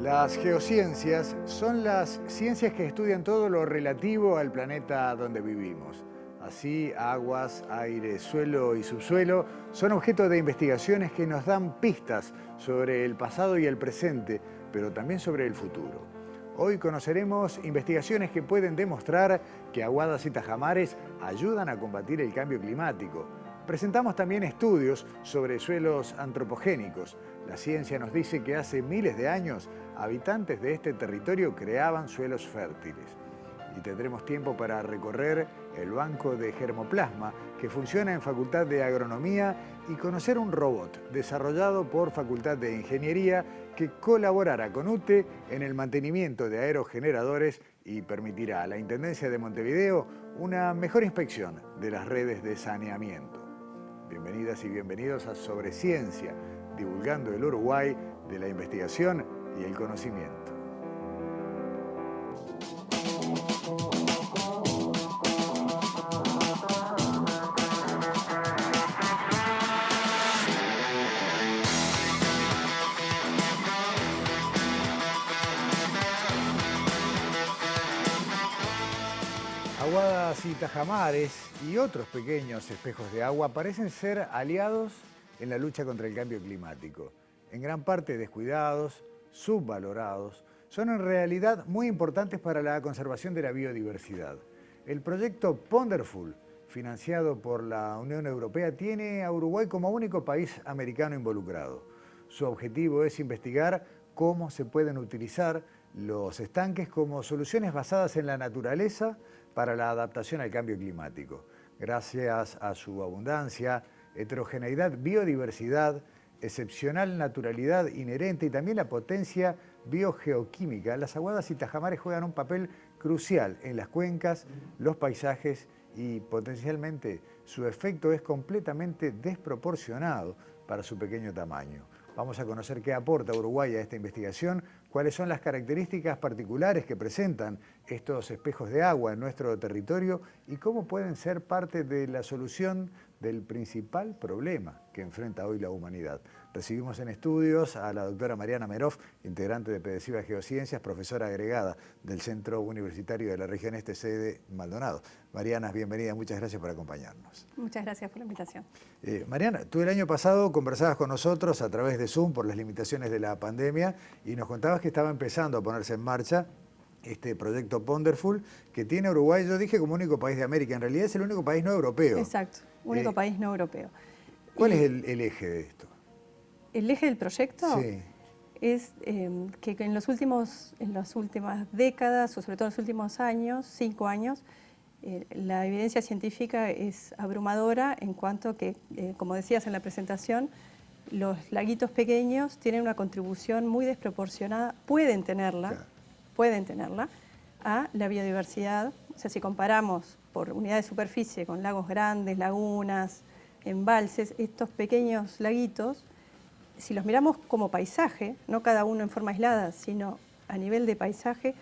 Las geociencias son las ciencias que estudian todo lo relativo al planeta donde vivimos. Así, aguas, aire, suelo y subsuelo son objeto de investigaciones que nos dan pistas sobre el pasado y el presente, pero también sobre el futuro. Hoy conoceremos investigaciones que pueden demostrar que aguadas y tajamares ayudan a combatir el cambio climático. Presentamos también estudios sobre suelos antropogénicos. La ciencia nos dice que hace miles de años habitantes de este territorio creaban suelos fértiles. Y tendremos tiempo para recorrer el banco de germoplasma que funciona en Facultad de Agronomía y conocer un robot desarrollado por Facultad de Ingeniería que colaborará con UTE en el mantenimiento de aerogeneradores y permitirá a la Intendencia de Montevideo una mejor inspección de las redes de saneamiento. Bienvenidas y bienvenidos a Sobre Ciencia, divulgando el Uruguay de la investigación y el conocimiento. Aguadas y tajamares y otros pequeños espejos de agua parecen ser aliados en la lucha contra el cambio climático. En gran parte descuidados, subvalorados, son en realidad muy importantes para la conservación de la biodiversidad. El proyecto Ponderful, financiado por la Unión Europea, tiene a Uruguay como único país americano involucrado. Su objetivo es investigar cómo se pueden utilizar los estanques como soluciones basadas en la naturaleza para la adaptación al cambio climático. Gracias a su abundancia, heterogeneidad, biodiversidad, excepcional naturalidad inherente y también la potencia biogeoquímica, las aguadas y tajamares juegan un papel crucial en las cuencas, los paisajes y potencialmente su efecto es completamente desproporcionado para su pequeño tamaño. Vamos a conocer qué aporta Uruguay a esta investigación, cuáles son las características particulares que presentan estos espejos de agua en nuestro territorio y cómo pueden ser parte de la solución del principal problema que enfrenta hoy la humanidad. Recibimos en estudios a la doctora Mariana Meroff, integrante de PEDESIVA Geociencias, profesora agregada del Centro Universitario de la Región Este, sede Maldonado. Mariana, bienvenida, muchas gracias por acompañarnos. Muchas gracias por la invitación. Mariana, tú el año pasado conversabas con nosotros a través de Zoom por las limitaciones de la pandemia y nos contabas que estaba empezando a ponerse en marcha este proyecto Ponderful que tiene Uruguay, yo dije, como único país de América. En realidad es el único país no europeo. Exacto, único país no europeo. ¿Cuál es el eje de esto? El eje del proyecto Sí. es que en las últimas décadas, o sobre todo en los últimos años, 5 años, la evidencia científica es abrumadora en cuanto a que, como decías en la presentación, los laguitos pequeños tienen una contribución muy desproporcionada, pueden tenerla, a la biodiversidad. O sea, si comparamos por unidad de superficie con lagos grandes, lagunas, embalses, estos pequeños laguitos, si los miramos como paisaje, no cada uno en forma aislada, sino a nivel de paisaje,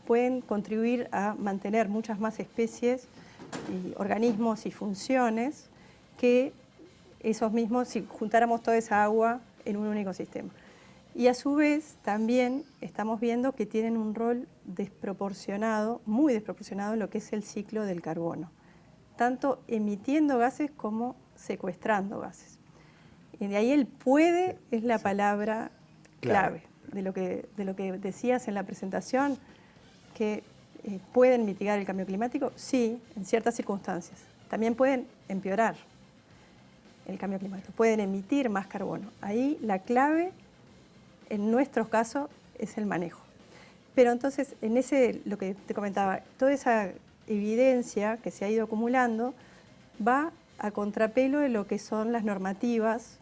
pueden contribuir a mantener muchas más especies, y organismos y funciones que esos mismos si juntáramos toda esa agua en un único sistema. Y a su vez también estamos viendo que tienen un rol desproporcionado, muy desproporcionado en lo que es el ciclo del carbono, tanto emitiendo gases como secuestrando gases. Y de ahí el puede es la palabra clave de lo que decías en la presentación, que pueden mitigar el cambio climático, sí, en ciertas circunstancias. También pueden empeorar el cambio climático, pueden emitir más carbono. Ahí la clave, en nuestro caso, es el manejo. Pero entonces, lo que te comentaba, toda esa evidencia que se ha ido acumulando va a contrapelo de lo que son las normativas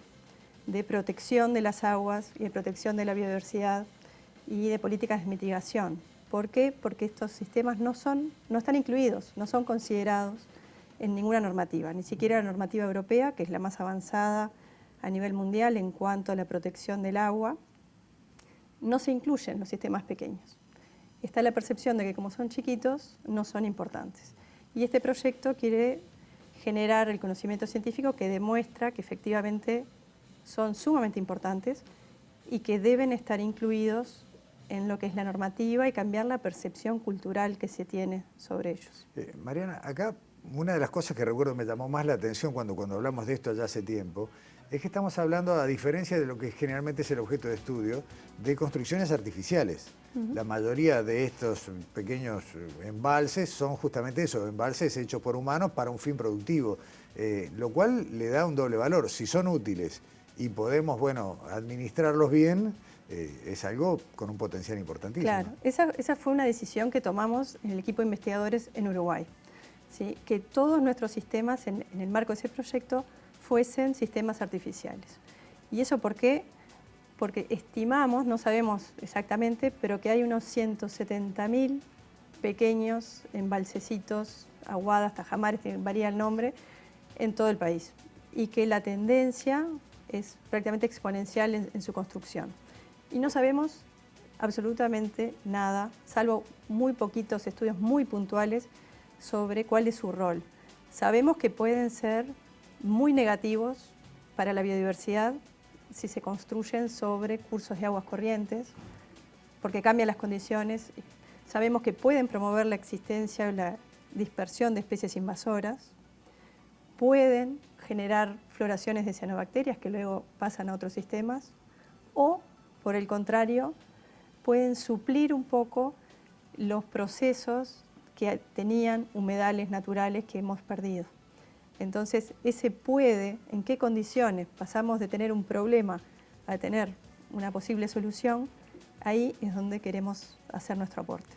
de protección de las aguas y de protección de la biodiversidad y de políticas de mitigación. ¿Por qué? Porque estos sistemas no están incluidos, no son considerados en ninguna normativa, ni siquiera la normativa europea, que es la más avanzada a nivel mundial en cuanto a la protección del agua, no se incluyen los sistemas pequeños. Está la percepción de que como son chiquitos, no son importantes. Y este proyecto quiere generar el conocimiento científico que demuestra que efectivamente son sumamente importantes y que deben estar incluidos en lo que es la normativa y cambiar la percepción cultural que se tiene sobre ellos. Mariana, acá una de las cosas que recuerdo me llamó más la atención cuando hablamos de esto ya hace tiempo, es que estamos hablando, a diferencia de lo que generalmente es el objeto de estudio, de construcciones artificiales. La mayoría de estos pequeños embalses son justamente eso, embalses hechos por humanos para un fin productivo, lo cual le da un doble valor. Si son útiles y podemos, bueno, administrarlos bien, es algo con un potencial importantísimo. Claro, esa fue una decisión que tomamos en el equipo de investigadores en Uruguay, ¿sí? Que todos nuestros sistemas en el marco de ese proyecto fuesen sistemas artificiales. ¿Y eso por qué? Porque estimamos, no sabemos exactamente, pero que hay unos 170.000 pequeños embalsecitos, aguadas, tajamares, varía el nombre, en todo el país. Y que la tendencia es prácticamente exponencial en su construcción. Y no sabemos absolutamente nada, salvo muy poquitos estudios muy puntuales sobre cuál es su rol. Sabemos que pueden ser muy negativos para la biodiversidad si se construyen sobre cursos de aguas corrientes, porque cambian las condiciones. Sabemos que pueden promover la existencia o la dispersión de especies invasoras, pueden generar floraciones de cianobacterias que luego pasan a otros sistemas, o, por el contrario, pueden suplir un poco los procesos que tenían humedales naturales que hemos perdido. Entonces, ese puede, ¿en qué condiciones pasamos de tener un problema a tener una posible solución? Ahí es donde queremos hacer nuestro aporte.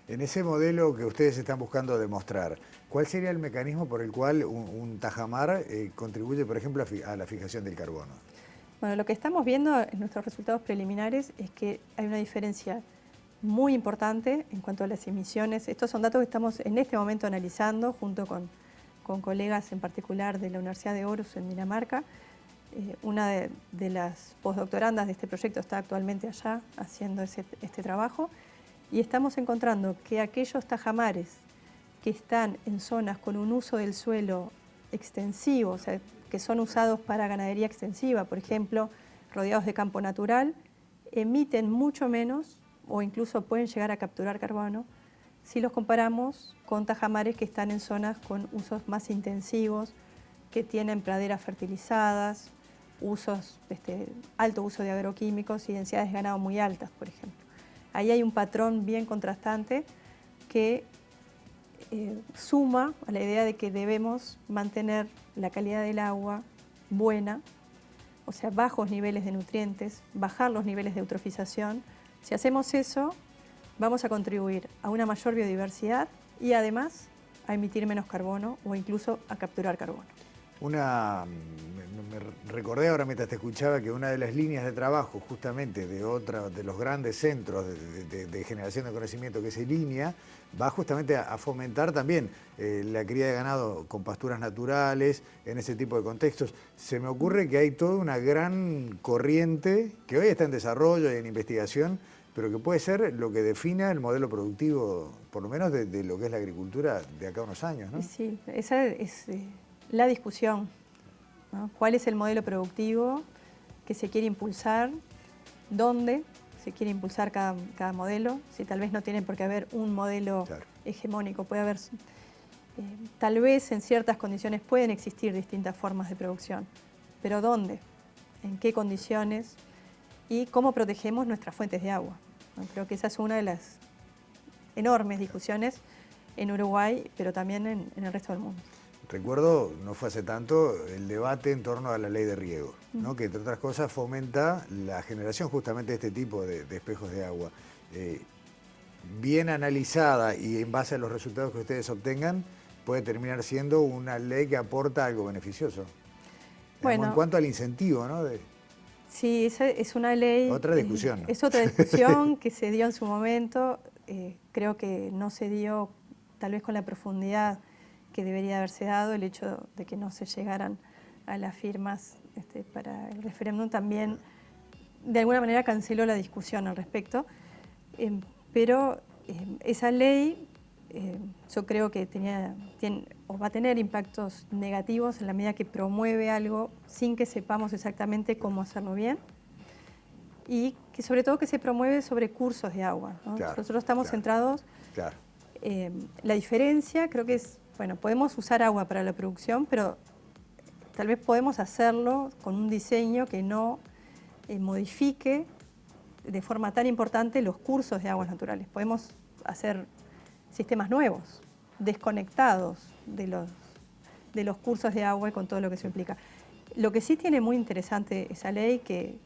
En ese modelo que ustedes están buscando demostrar, ¿cuál sería el mecanismo por el cual un tajamar contribuye, por ejemplo, a la fijación del carbono? Bueno, lo que estamos viendo en nuestros resultados preliminares es que hay una diferencia muy importante en cuanto a las emisiones. Estos son datos que estamos en este momento analizando junto con colegas en particular de la Universidad de Aarhus en Dinamarca. Una de las postdoctorandas de este proyecto está actualmente allá haciendo este trabajo, y estamos encontrando que aquellos tajamares que están en zonas con un uso del suelo extensivo, o sea, que son usados para ganadería extensiva, por ejemplo, rodeados de campo natural, emiten mucho menos o incluso pueden llegar a capturar carbono si los comparamos con tajamares que están en zonas con usos más intensivos, que tienen praderas fertilizadas, alto uso de agroquímicos y densidades de ganado muy altas, por ejemplo. Ahí hay un patrón bien contrastante que suma a la idea de que debemos mantener la calidad del agua buena, o sea, bajos niveles de nutrientes, bajar los niveles de eutrofización. Si hacemos eso, vamos a contribuir a una mayor biodiversidad y además a emitir menos carbono o incluso a capturar carbono. Me recordé ahora mientras te escuchaba que una de las líneas de trabajo justamente de los grandes centros de generación de conocimiento que es INEA, va justamente a fomentar también la cría de ganado con pasturas naturales en ese tipo de contextos. Se me ocurre que hay toda una gran corriente que hoy está en desarrollo y en investigación, pero que puede ser lo que defina el modelo productivo, por lo menos de lo que es la agricultura de acá a unos años, ¿no? Sí, esa es la discusión, ¿no? ¿Cuál es el modelo productivo que se quiere impulsar? ¿Dónde se quiere impulsar cada modelo? Si tal vez no tiene por qué haber un modelo hegemónico, puede haber, tal vez en ciertas condiciones pueden existir distintas formas de producción, pero ¿dónde? ¿En qué condiciones? ¿Y cómo protegemos nuestras fuentes de agua? Creo que esa es una de las enormes discusiones en Uruguay, pero también en el resto del mundo. Recuerdo, no fue hace tanto, el debate en torno a la ley de riego, ¿no? Que entre otras cosas fomenta la generación justamente de este tipo de espejos de agua. Bien analizada y en base a los resultados que ustedes obtengan, puede terminar siendo una ley que aporta algo beneficioso. Bueno, en cuanto al incentivo, ¿no? Sí, esa es una ley... Otra discusión, ¿no? Es otra discusión que se dio en su momento. Creo que no se dio tal vez con la profundidad que debería haberse dado. El hecho de que no se llegaran a las firmas para el referéndum también de alguna manera canceló la discusión al respecto. Pero esa ley yo creo que va a tener impactos negativos en la medida que promueve algo sin que sepamos exactamente cómo hacerlo bien. y que sobre todo que se promueve sobre cursos de agua, ¿no? Claro, Nosotros estamos claro, centrados, claro. La diferencia creo que es, bueno, podemos usar agua para la producción, pero tal vez podemos hacerlo con un diseño que no modifique de forma tan importante los cursos de aguas naturales. Podemos hacer sistemas nuevos, desconectados de los cursos de agua y con todo lo que eso implica. Lo que sí tiene muy interesante esa ley, que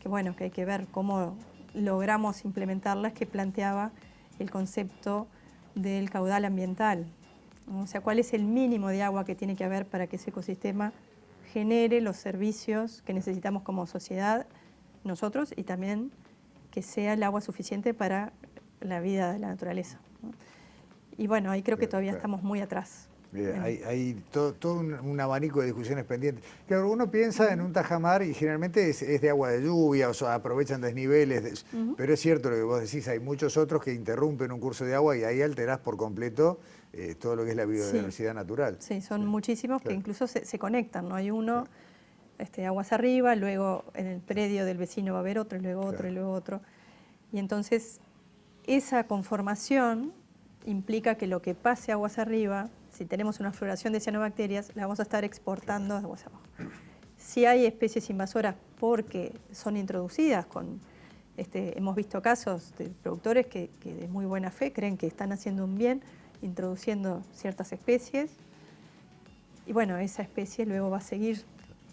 bueno, que hay que ver cómo logramos implementarla, es que planteaba el concepto del caudal ambiental, ¿no? O sea, cuál es el mínimo de agua que tiene que haber para que ese ecosistema genere los servicios que necesitamos como sociedad, nosotros, y también que sea el agua suficiente para la vida de la naturaleza, ¿no? Y bueno, ahí creo que todavía estamos muy atrás. Bien, hay todo un abanico de discusiones pendientes. Claro, uno piensa en un tajamar y generalmente es de agua de lluvia, o sea, aprovechan desniveles, pero es cierto lo que vos decís, hay muchos otros que interrumpen un curso de agua y ahí alterás por completo todo lo que es la biodiversidad natural. Sí, son muchísimos que incluso se conectan, ¿no? Hay uno, aguas arriba, luego en el predio del vecino va a haber otro, y luego otro, y luego otro. Y entonces esa conformación implica que lo que pase aguas arriba, si tenemos una floración de cianobacterias, la vamos a estar exportando de aguas abajo. Si hay especies invasoras porque son introducidas, hemos visto casos de productores que de muy buena fe creen que están haciendo un bien introduciendo ciertas especies, y bueno, esa especie luego va a seguir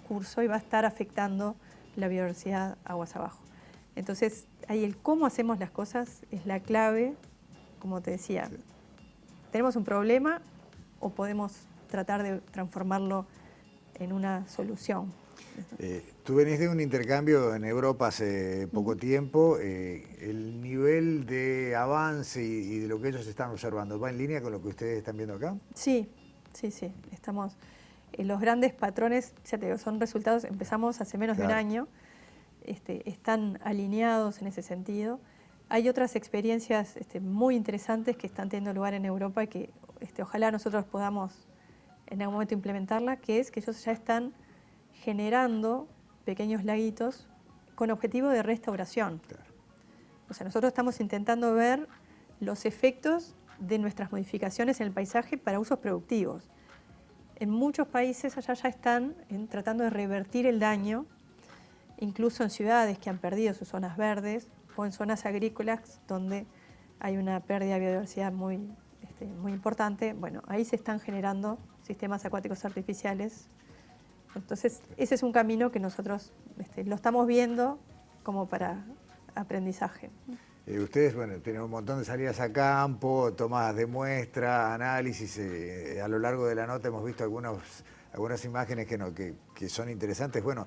curso y va a estar afectando la biodiversidad aguas abajo. Entonces, ahí el cómo hacemos las cosas es la clave, como te decía. Tenemos un problema o podemos tratar de transformarlo en una solución. Tú venís de un intercambio en Europa hace poco tiempo. ¿El nivel de avance y de lo que ellos están observando va en línea con lo que ustedes están viendo acá? Sí. Estamos, los grandes patrones, ya te digo, son resultados, empezamos hace menos de un año, están alineados en ese sentido. Hay otras experiencias muy interesantes que están teniendo lugar en Europa y que ojalá nosotros podamos en algún momento implementarla, que es que ellos ya están generando pequeños laguitos con objetivo de restauración. Claro. O sea, nosotros estamos intentando ver los efectos de nuestras modificaciones en el paisaje para usos productivos. En muchos países allá ya están tratando de revertir el daño, incluso en ciudades que han perdido sus zonas verdes o en zonas agrícolas donde hay una pérdida de biodiversidad muy importante. Bueno, ahí se están generando sistemas acuáticos artificiales. Entonces, ese es un camino que nosotros lo estamos viendo como para aprendizaje. Ustedes, bueno, tienen un montón de salidas a campo, tomadas de muestra, análisis. A lo largo de la nota hemos visto algunas imágenes que son interesantes. Bueno,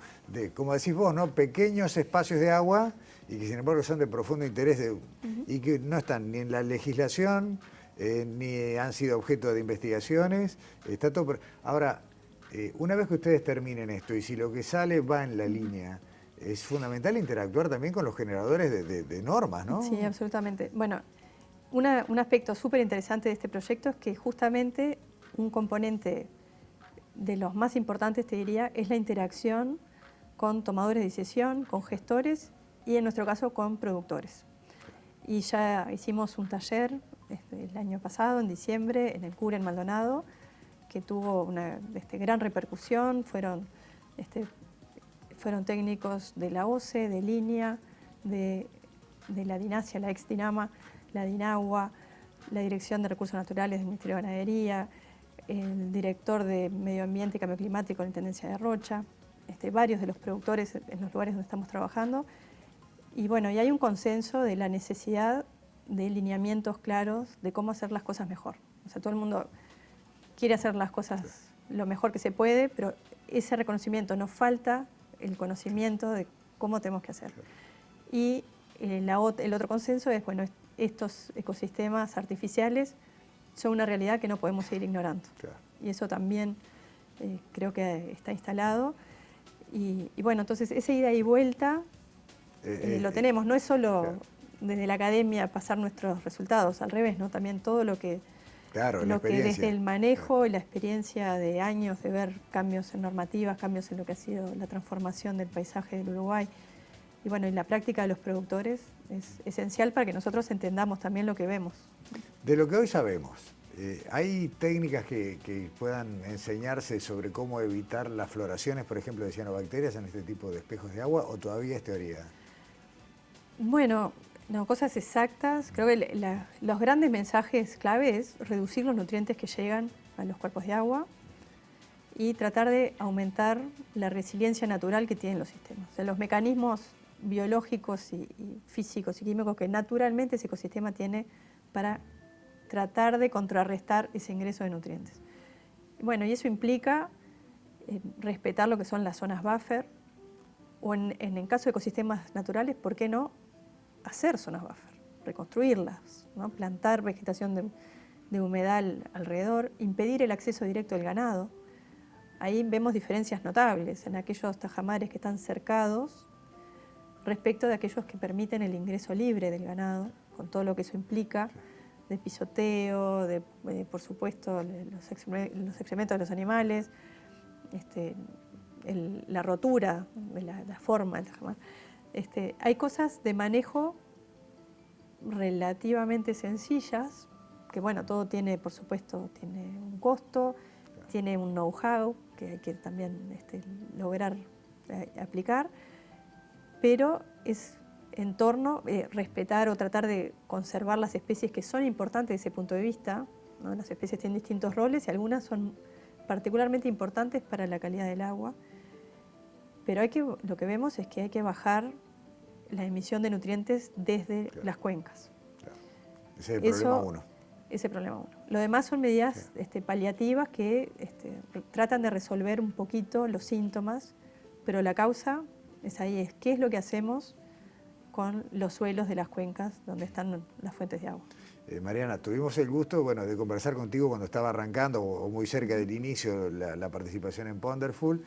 como decís vos, ¿no? Pequeños espacios de agua y que sin embargo son de profundo interés y que no están ni en la legislación, ni han sido objeto de investigaciones. Está todo. Ahora, una vez que ustedes terminen esto y si lo que sale va en la línea, es fundamental interactuar también con los generadores de normas, ¿no? Sí, absolutamente. Bueno, un aspecto súper interesante de este proyecto es que justamente un componente de los más importantes, te diría, es la interacción con tomadores de decisión, con gestores y en nuestro caso con productores. Y ya hicimos un taller el año pasado, en diciembre, en el CUR en Maldonado, que tuvo una gran repercusión. Fueron técnicos de la OCE, de Línea, de la DINASIA, la ex DINAMA, la DINAGUA, la Dirección de Recursos Naturales del Ministerio de Ganadería, el director de Medio Ambiente y Cambio Climático de la Intendencia de Rocha, varios de los productores en los lugares donde estamos trabajando. Y bueno, y hay un consenso de la necesidad de lineamientos claros de cómo hacer las cosas mejor. O sea, todo el mundo quiere hacer las cosas lo mejor que se puede, pero ese reconocimiento, nos falta el conocimiento de cómo tenemos que hacer. Y el otro consenso es, bueno, estos ecosistemas artificiales son una realidad que no podemos seguir ignorando. Claro. Y eso también creo que está instalado. Y bueno, entonces esa ida y vuelta lo tenemos. No es solo desde la academia pasar nuestros resultados, al revés, ¿no? También todo lo que desde el manejo y la experiencia de años de ver cambios en normativas, cambios en lo que ha sido la transformación del paisaje del Uruguay, y bueno, y la práctica de los productores es esencial para que nosotros entendamos también lo que vemos. De lo que hoy sabemos, ¿hay técnicas que puedan enseñarse sobre cómo evitar las floraciones, por ejemplo, de cianobacterias en este tipo de espejos de agua, o todavía es teoría? Bueno, no, cosas exactas. Creo que los grandes mensajes clave es reducir los nutrientes que llegan a los cuerpos de agua y tratar de aumentar la resiliencia natural que tienen los sistemas. O sea, los mecanismos biológicos y físicos y químicos que naturalmente ese ecosistema tiene para tratar de contrarrestar ese ingreso de nutrientes. Bueno, y eso implica respetar lo que son las zonas buffer, o en caso de ecosistemas naturales, ¿por qué no hacer zonas buffer? Reconstruirlas, ¿no? Plantar vegetación de humedal alrededor, impedir el acceso directo del ganado. Ahí vemos diferencias notables en aquellos tajamares que están cercados respecto de aquellos que permiten el ingreso libre del ganado, con todo lo que eso implica, de pisoteo, por supuesto los excrementos de los animales, la rotura de la forma del tajamar. Hay cosas de manejo relativamente sencillas, que bueno, todo tiene, por supuesto, tiene un costo, tiene un know-how que hay que también lograr aplicar, pero es en torno a respetar o tratar de conservar las especies que son importantes desde ese punto de vista, ¿no? Las especies tienen distintos roles y algunas son particularmente importantes para la calidad del agua, pero lo que vemos es que hay que bajar la emisión de nutrientes desde las cuencas. Claro. Ese es el problema uno. Ese es el problema uno. Lo demás son medidas paliativas que tratan de resolver un poquito los síntomas, pero la causa es ahí, es qué es lo que hacemos con los suelos de las cuencas donde están las fuentes de agua. Mariana, tuvimos el gusto de conversar contigo cuando estaba arrancando o muy cerca del inicio la participación en Ponderful.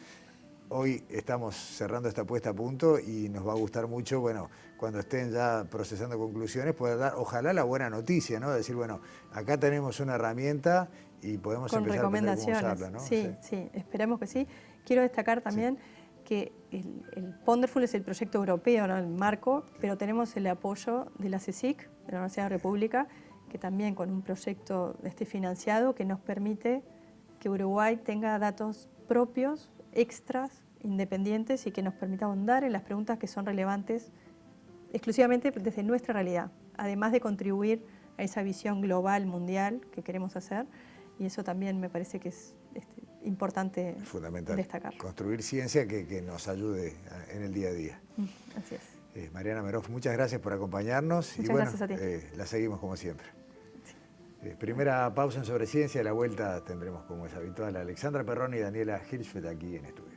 Hoy estamos cerrando esta puesta a punto y nos va a gustar mucho, cuando estén ya procesando conclusiones, poder dar, ojalá, la buena noticia, ¿no? Decir, acá tenemos una herramienta y podemos empezar a aprender cómo usarla, ¿no? Sí, esperamos que sí. Quiero destacar también que el Ponderful es el proyecto europeo, ¿no? El marco, pero tenemos el apoyo de la CSIC, de la Universidad de la República, que también con un proyecto financiado que nos permite que Uruguay tenga datos propios, extras, independientes y que nos permita ahondar en las preguntas que son relevantes exclusivamente desde nuestra realidad, además de contribuir a esa visión global, mundial que queremos hacer, y eso también me parece que es importante destacar. Construir ciencia que nos ayude en el día a día. Así es. Mariana Meroff, muchas gracias por acompañarnos. Muchas gracias a ti. La seguimos como siempre. Primera pausa en Sobre Ciencia, a la vuelta tendremos, como es habitual, a Alexandra Perroni y Daniela Hirschfeld aquí en estudio.